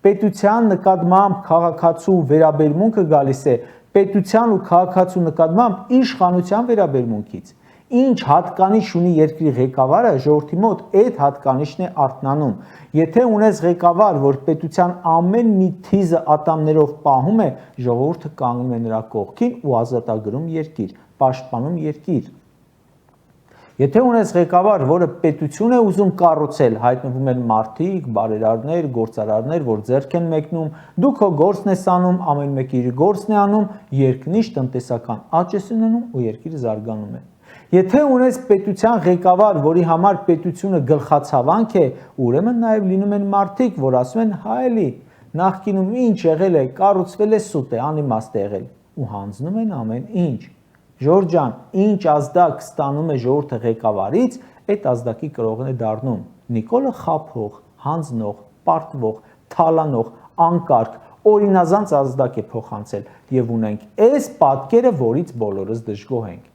պետության նկատմամբ քաղաքացու վերաբերմունքը գալիս է պետության ու քաղաքացու նկատմամբ իշխանության վերաբերմունքից։ Ինչ հատկանիշ ունի երկրի ղեկավարը, ժողովրդի մոտ այդ հատկանիշն է արթնանում։ Եթե ունես ղեկավար, որ պետության ամեն մի թիզը ատամներով պահում է, ժողովուրդը կանգնում է նրա կողքին ու ազատագրում երկիր, պաշտպանում երկիր։ Եթե ունես ղեկավար, որը պետություն է ուզում կառուցել, հայտնվում են մարդիկ, բարերարներ, գործարարներ, որ ձեռք են մեկնում, դու քո գործն ես անում, ամեն մեկը իր գործն է անում, երկնիշ տնտեսական աճ ես ունենում ու երկիրը զարգանում է։ Եթե ունես պետության ղեկավար, որի համար պետությունը գլխացավանք է, ուրեմն նաև լինում են մարդիկ, որ ասում են հա էլի, նախկինում ինչ եղել է, կառուցվել է սուտ է, անիմաստ է եղել ու հանձնում են ամեն ինչ։ Ժորժ ջան, ինչ ազդակ ստանում է ժողովուրդը ղեկավարից, այդ ազդակի կրողն է դառնում։ Նիկոլը խաբող, հանձնող, պարտվող, թալանող, անկարգ, օրինազանց ազդակ է փոխանցել եւ ունենք այս պատկերը, որից բոլորս դժգոհ ենք։